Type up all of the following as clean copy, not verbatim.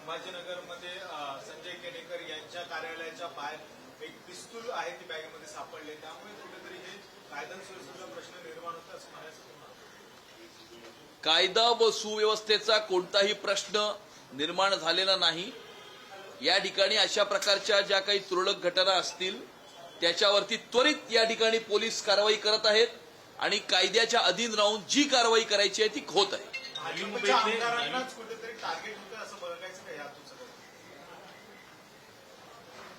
संभाजीनगरमध्ये संजय केनेकर यांच्या कार्यालयाच्या बाहेर एक पिस्तूल आहे ती बॅगेमध्ये सापडले, त्यामुळे कुठेतरी हे कायदा सुव्यवस्थेचा प्रश्न निर्माण होता असं म्हणायचं. कायदा व सुव्यवस्थेचा कोणताही प्रश्न निर्माण झालेला नाही. या ठिकाणी अशा प्रकारच्या ज्या काही तुरळक घटना असतील त्याच्यावरती त्वरित या ठिकाणी पोलीस कारवाई करत आहेत आणि कायद्याच्या अधीन राहून जी कारवाई करायची आहे ती होत आहे.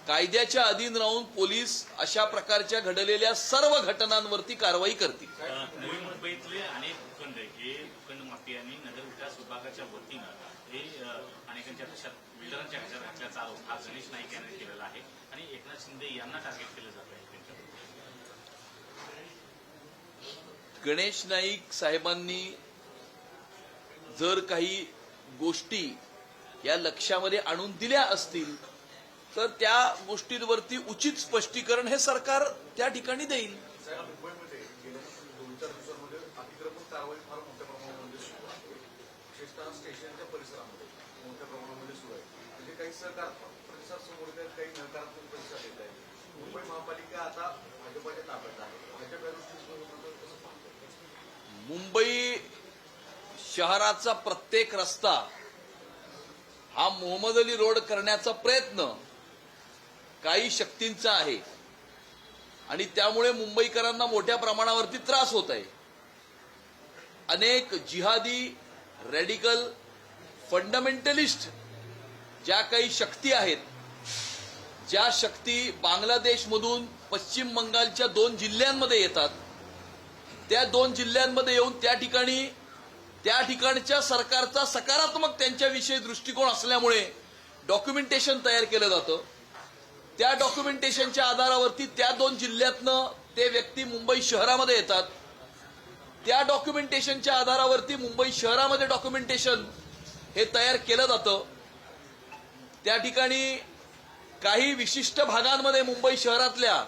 कायद्याच्या अधीन राहून पोलीस अशा प्रकारच्या घडलेल्या सर्व घटनांवरती कारवाई करतील. नवी मुंबईतले अनेक भूखंड हे भूखंड माफिया आणि नगर विकास विभागाच्या वतीनं हे अनेकांच्या बिल्डरांच्या घशात घातल्याचा आरोप हा गणेश नाईक यांनी केलेला आहे आणि एकनाथ शिंदे यांना टार्गेट केलं जात आहे. गणेश नाईक साहेबांनी जर काही गोष्टी या लक्षामध्ये आणून दिल्या असतील तर त्या गोष्टींवरती उचित स्पष्टीकरण हे सरकार त्या ठिकाणी देईल. मुंबईमध्ये गेल्या 2-4 दिवसांमध्ये अतिक्रमण कारवाई फार मोठ्या प्रमाणामध्ये सुरू आहे. विशेषतः स्टेशनच्या परिसरामध्ये मोठ्या प्रमाणामध्ये सुरू आहे. म्हणजे काही सकारात्मक प्रतिसाद समोर येत आहेत, काही नकारात्मक प्रतिसाद येत आहेत. मुंबई महापालिका आता भाजपच्या ताब्यात आहे. भाजप या दृष्टीकोनातून कसं पाहतो? मुंबई शहराचा प्रत्येक रस्ता हा मोहम्मद अली रोड करण्याचा प्रयत्न काही शक्तींचा आहे आणि त्यामुळे मुंबईकरांना मोठ्या प्रमाणावरती त्रास होत आहे. अनेक जिहादी, रॅडिकल, फंडामेंटलिस्ट ज्या काही शक्ती आहेत, ज्या शक्ती बांगलादेशमधून पश्चिम बंगालच्या 2 जिल्ह्यांमध्ये येतात, त्या 2 जिल्ह्यांमध्ये येऊन त्या ठिकाणच्या सरकारचा सकारात्मक त्यांच्याविषयी दृष्टिकोन असल्यामुळे डॉक्युमेंटेशन तयार केलं जातं. त्या डॉक्युमेंटेशनच्या आधारावरती त्या 2 जिल्ह्यातनं ते व्यक्ती मुंबई शहरामध्ये येतात. त्या डॉक्युमेंटेशनच्या आधारावरती मुंबई शहरामध्ये डॉक्युमेंटेशन हे तयार केलं जातं. त्या ठिकाणी काही विशिष्ट भागांमध्ये मुंबई शहरातल्या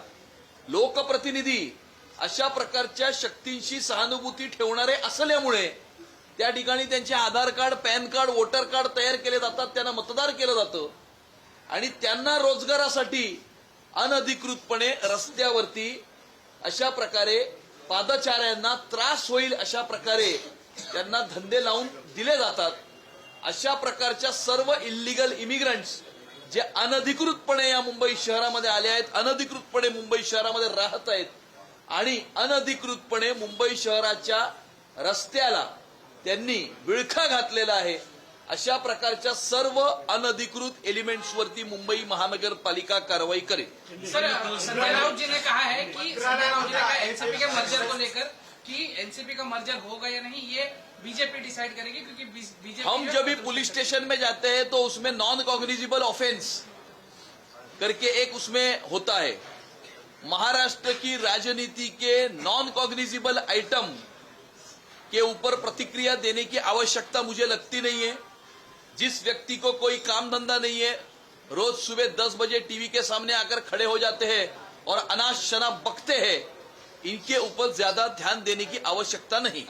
लोकप्रतिनिधी अशा प्रकारच्या शक्तींशी सहानुभूती ठेवणारे असल्यामुळे त्या ठिकाणी त्यांचे Aadhaar card, pan card, voter card तयार केले जातात, त्यांना मतदार केलं जातं आणि त्यांना रोजगारासाठी अनधिकृतपणे रस्त्यावरती अशा प्रकारे पादचाऱ्यांना त्रास होईल अशा प्रकारे त्यांना धंदे लावून दिले जातात. अशा प्रकारच्या सर्व इल्लीगल इमिग्रंट्स जे अनधिकृतपणे या मुंबई शहरामध्ये आले आहेत, अनधिकृतपणे मुंबई शहरामध्ये राहत आहेत आणि अनधिकृतपणे मुंबई शहराच्या रस्त्याला त्यांनी विळखा घातलेला आहे, अशा प्रकारच्या सर्व अनधिकृत एलिमेंट्सवरती मुंबई महानगरपालिका कारवाई करेल. संजय राउत जी ने कहा है कि एनसीपी के मर्जर को लेकर कि एनसीपी का मर्जर होगा या नहीं ये बीजेपी डिसाइड करेगी, क्योंकि बीजेपी हम जब भी पुलिस स्टेशन में जाते हैं तो उसमें नॉन कॉग्निजिबल ऑफेंस करके एक उसमें होता है. महाराष्ट्र की राजनीति के नॉन कॉग्निजिबल आइटम के ऊपर प्रतिक्रिया देने की आवश्यकता मुझे लगती नहीं है. जिस व्यक्ति को कोई काम धंधा नहीं है, रोज सुबह 10 बजे टीवी के सामने आकर खड़े हो जाते हैं और अनाप शनाप बकते हैं, इनके ऊपर ज्यादा ध्यान देने की आवश्यकता नहीं.